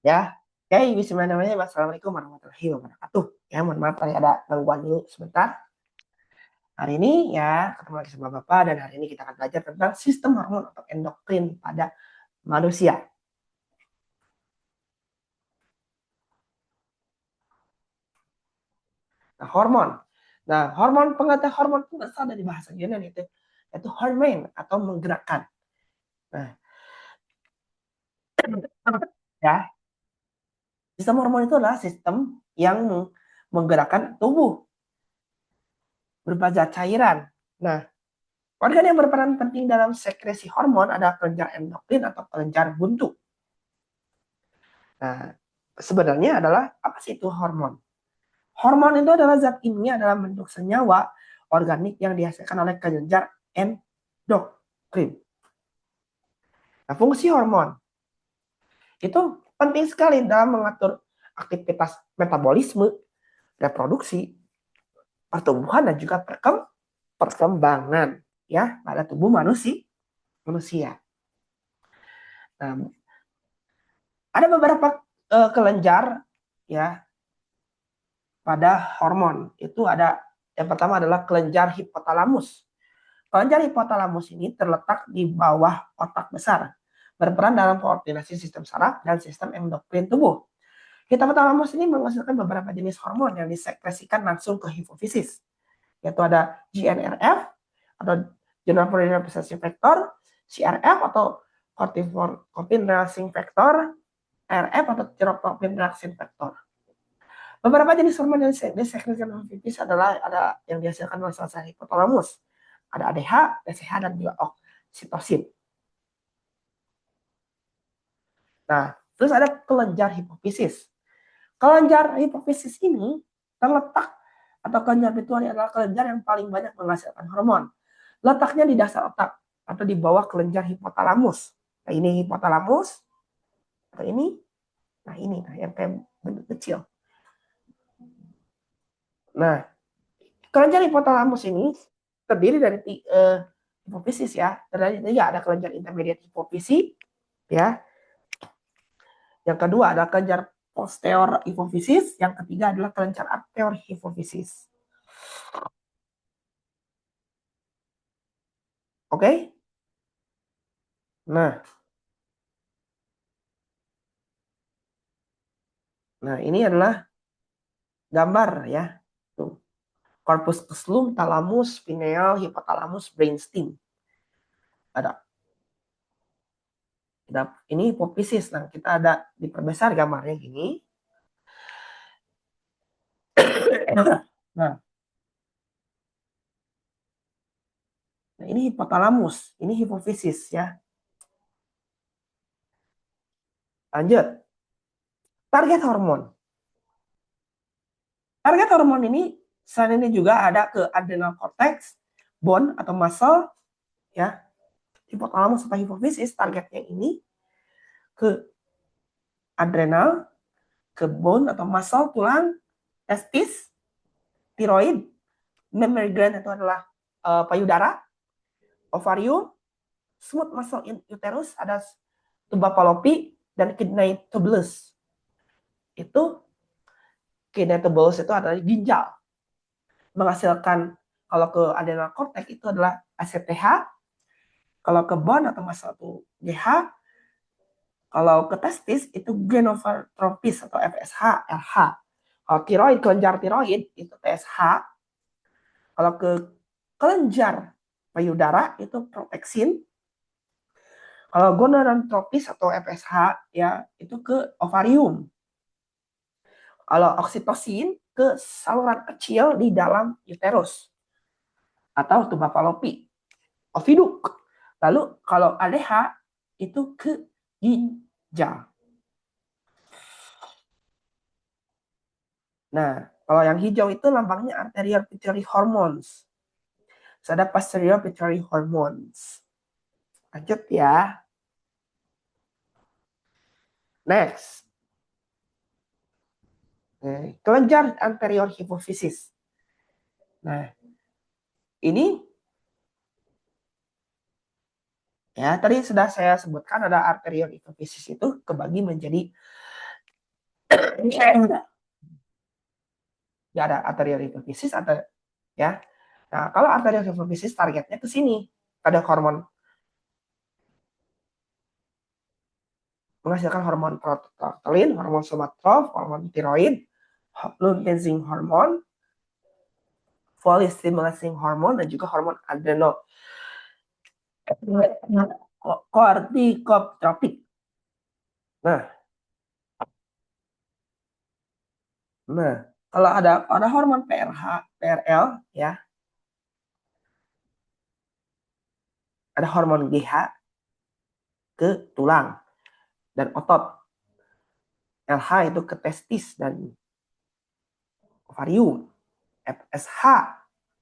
Ya, oke, bismillahirrahmanirrahim. Assalamualaikum warahmatullahi wabarakatuh. Ya, mohon maaf tadi ada gangguan dulu sebentar. Hari ini ya ketemu lagi sama Bapak dan hari ini kita akan belajar tentang sistem hormon atau endokrin pada manusia. Nah, hormon. Nah, pengertian hormon itu berasal dari bahasa Yunani yaitu hormone atau menggerakkan. Nah, ya, sistem hormon itu adalah sistem yang menggerakkan tubuh berupa zat cairan. Nah, organ yang berperan penting dalam sekresi hormon adalah kelenjar endokrin atau kelenjar buntu. Nah, sebenarnya adalah apa sih itu hormon? Hormon itu adalah zat kimia dalam bentuk senyawa organik yang dihasilkan oleh kelenjar endokrin. Nah, fungsi hormon itu penting sekali dalam mengatur aktivitas metabolisme, reproduksi, pertumbuhan dan juga perkembangan ya pada tubuh manusia. Nah, ada beberapa kelenjar ya pada hormon. Itu ada yang pertama adalah kelenjar hipotalamus. Kelenjar hipotalamus ini terletak di bawah otak besar, berperan dalam koordinasi sistem saraf dan sistem endokrin tubuh. Hipotalamus ini menghasilkan beberapa jenis hormon yang disekresikan langsung ke hipofisis, yaitu ada GNRF atau General Repressing Factor, CRF atau Corticotropin Releasing Factor, RF atau Thyroxine Releasing Factor. Beberapa jenis hormon yang disekresikan oleh hipofisis adalah ada yang dihasilkan oleh sel hipotalamus, ada ADH, TSH, dan juga oksitosin. Nah, terus ada kelenjar hipofisis. Kelenjar hipofisis ini terletak atau kelenjar pituitari adalah kelenjar yang paling banyak menghasilkan hormon. Letaknya di dasar otak atau di bawah kelenjar hipotalamus. Nah, ini hipotalamus atau ini, nah yang kayak bentuk kecil. Nah, kelenjar hipotalamus ini terdiri dari hipofisis ya. Terdiri ada kelenjar intermediate hipofisis ya. Yang kedua adalah kelenjar posterior hipofisis, yang ketiga adalah kelenjar anterior hipofisis. Oke? Nah, ini adalah gambar ya. Tuh. Corpus callosum, thalamus, pineal, hipotalamus, brainstem. Ada. Ini hipofisis. Nah, kita ada diperbesar gambarnya gini. Nah, ini hipotalamus, ini hipofisis ya. Lanjut. Target hormon. Target hormon ini selain ini juga ada ke adrenal cortex, bone atau muscle ya. Hipotalamus atau hipofisis targetnya ini ke adrenal, ke bone atau muscle tulang, testis, tiroid, mammary gland itu adalah payudara, ovarium, smooth muscle in uterus ada tuba fallopi dan kidney tubulus. Itu kidney tubulus itu adalah ginjal. Menghasilkan kalau ke adrenal cortex itu adalah ACTH, kalau ke bone atau muscle itu GH, kalau ke testis itu gonadotropis atau FSH, LH. Kalau tiroid, kelenjar tiroid itu TSH. Kalau ke kelenjar payudara itu proteksin. Kalau gonadotropis atau FSH ya itu ke ovarium. Kalau oksitosin ke saluran kecil di dalam uterus atau tuba fallopi, oviduk. Lalu kalau ADH itu ke ginjal. Nah, kalau yang hijau itu lambangnya arterial pituitary hormones. So, ada posterior pituitary hormones. Lanjut ya. Next. Kelenjar anterior hipofisis. Nah, ini Ya, tadi sudah saya sebutkan ada arterial hipofisis itu kebagi menjadi ya ada arterial hipofisis atau ya. Nah, kalau arterial hipofisis targetnya ke sini. Ada hormon menghasilkan hormon prolaktin, hormon somatroph, hormon tiroid, luteinizing hormon, follicle stimulating hormon, dan juga hormon adrenocorticotropik. Nah, kalau ada hormon PRH, PRL ya, ada hormon GH ke tulang dan otot. LH itu ke testis dan ovarium. FSH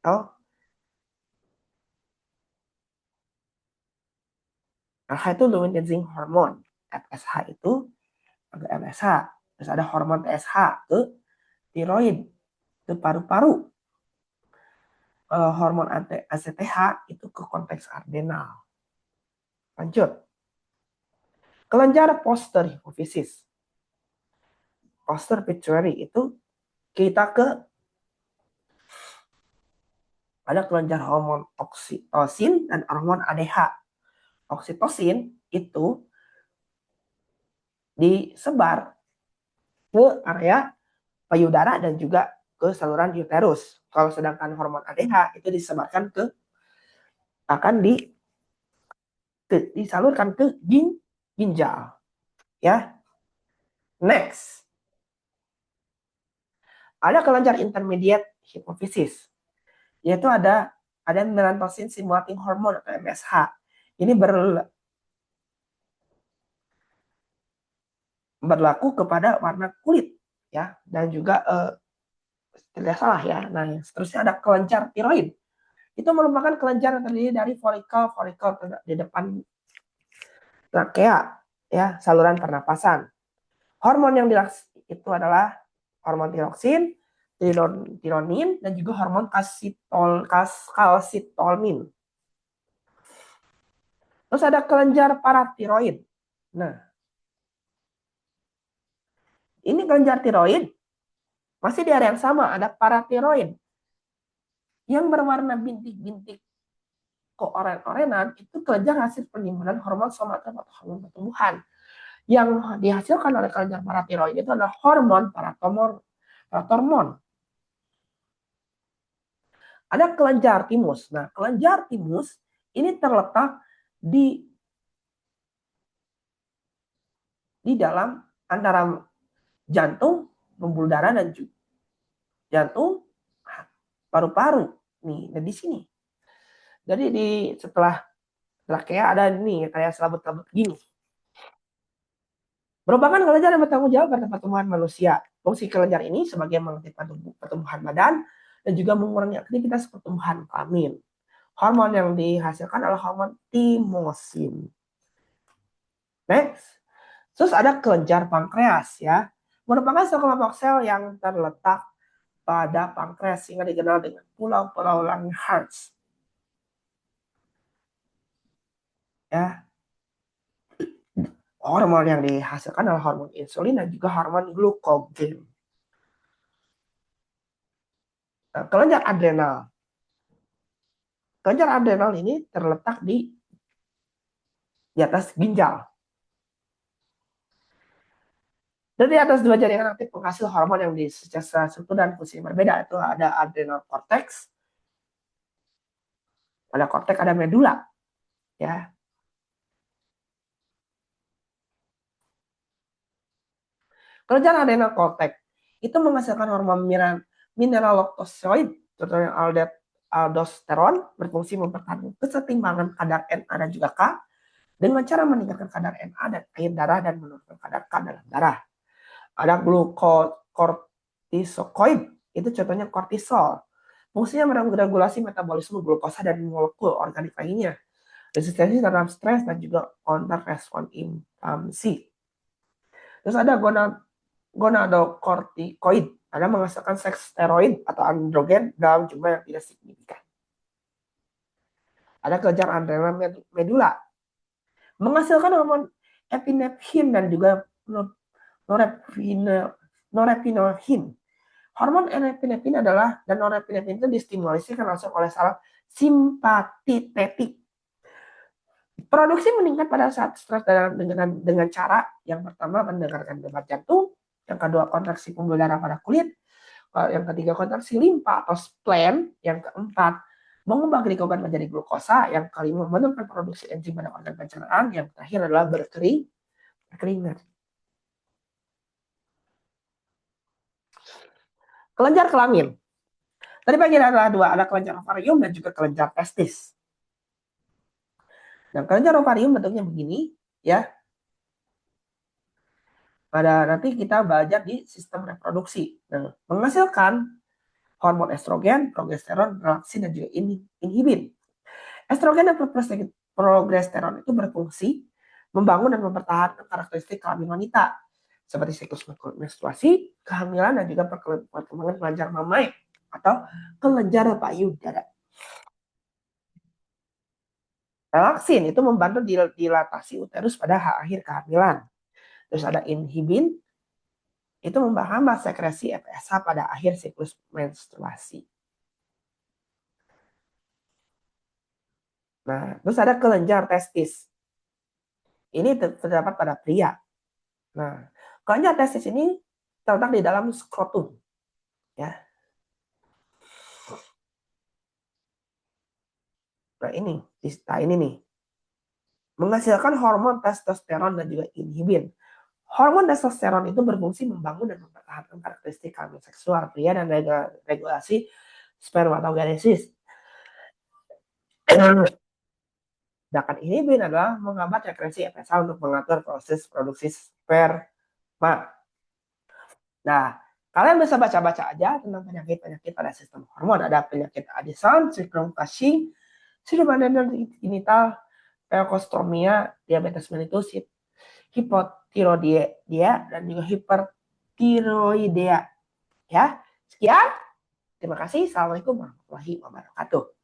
atau LH itu luteinizing hormon. FSH itu ke MSH. Terus ada hormon TSH ke tiroid, ke paru-paru. Kalau hormon ACTH itu ke konteks adrenal. Lanjut. Kelenjar poster hipofisis. Poster pituitary itu kita ke ada kelenjar hormon oksitosin dan hormon ADH. Oksitosin itu disebar ke area payudara dan juga ke saluran uterus. Kalau sedangkan hormon ADH itu disebarkan ke akan disalurkan ke ginjal. Ya. Next. Ada kelenjar intermediate hipofisis. Yaitu ada melanocyte stimulating hormone atau MSH. Ini berlaku kepada warna kulit ya, dan juga tidak salah ya. Nah, seterusnya ada kelenjar tiroid. Itu merupakan kelenjar yang terdiri dari folikel di depan trakea ya, saluran pernapasan. Hormon yang itu adalah hormon tiroksin, tironin, dan juga hormon kalsitolmin. Terus ada kelenjar paratiroid. Nah, ini kelenjar tiroid masih di area yang sama, ada paratiroid yang berwarna bintik-bintik keoren-orenan. Itu kelenjar hasil penimbunan hormon somatroph atau hormon pertumbuhan. Yang dihasilkan oleh kelenjar paratiroid itu adalah hormon paratormon. Ada kelenjar timus. Nah, kelenjar timus ini terletak di dalam antara jantung, pembuluh darah, dan jantung, paru-paru. Nih, di sini. Jadi setelah trakea ada nih kayak selabut-selabut gini. Merupakan kelenjar yang bertanggung jawab pada pertumbuhan manusia. Fungsi kelenjar ini sebagai menghentikan pertumbuhan badan dan juga mengurangi aktivitas pertumbuhan kelamin. Hormon yang dihasilkan adalah hormon timosin. Next. Terus ada kelenjar pankreas ya. Merupakan sekelompok sel yang terletak pada pankreas sehingga dikenal dengan pulau-pulau Langerhans. Ya. Hormon yang dihasilkan adalah hormon insulin dan juga hormon glukogen. Nah, kelenjar adrenal. Kelenjar adrenal ini terletak di atas ginjal. Dan di atas dua jaringan aktif penghasil hormon yang secara struktur dan fungsi berbeda. Itu ada adrenal cortex, pada korteks ada medula. Ya. Kelenjar adrenal cortex itu menghasilkan hormon mineralocorticoid, contohnya aldosteron, berfungsi mempertahankan kesetimbangan kadar Na dan juga K dengan cara meningkatkan kadar Na dan air darah dan menurunkan kadar K dalam darah. Ada glucocorticoid, itu contohnya kortisol. Fungsinya meregulasi metabolisme glukosa dan molekul organik lainnya. Resistensi terhadap stres dan juga counter respon inflamasi. Terus ada gonadocorticoid, ada menghasilkan seks steroid atau androgen dalam jumlah yang tidak signifikan. Ada kelenjar adrenal medula. menghasilkan hormon epinefrin dan juga norepinephrine. Hormon epinefrin adalah dan norepinephrine itu distimulasi langsung oleh saraf simpatitik. Produksi meningkat pada saat stres dengan cara yang pertama mendengarkan debar jantung, yang kedua kontraksi pembuluh darah pada kulit, yang ketiga kontraksi limpa atau spleen, yang keempat mengubah glikogen menjadi glukosa, yang kelima menurunkan produksi enzim pada organ pencernaan, yang terakhir adalah berkeringat. Kelenjar kelamin. Tadi bagian adalah dua, ada kelenjar ovarium dan juga kelenjar testis. Nah, kelenjar ovarium bentuknya begini, ya. Pada nanti kita belajar di sistem reproduksi. Nah, menghasilkan hormon estrogen, progesteron, relaksin, dan juga inhibin. Estrogen dan progesteron itu berfungsi membangun dan mempertahankan karakteristik kelamin wanita seperti siklus menstruasi, kehamilan, dan juga perkembangan kelenjar mamae atau kelenjar payudara. Relaksin itu membantu dilatasi uterus pada akhir kehamilan. Terus ada inhibin, itu menghambat sekresi FSH pada akhir siklus menstruasi. Nah, terus ada kelenjar testis. Ini terdapat pada pria. Nah, kelenjar testis ini terletak di dalam skrotum. Ya. Nah, ini nih. Menghasilkan hormon testosteron dan juga inhibin. Hormon testosteron itu berfungsi membangun dan mempertahankan karakteristik kelamin seksual pria dan regulasi spermatogenesis. Sedangkan inhibin adalah menghambat sekresi FSH untuk mengatur proses produksi sperma. Nah, kalian bisa baca-baca aja tentang penyakit-penyakit pada sistem hormon. Ada penyakit Addison, sindrom Cushing, sindrom adrenal leukostromia, diabetes mellitus, hipotiroidea, dan juga hipertiroidea. Ya, sekian. Terima kasih. Assalamualaikum warahmatullahi wabarakatuh.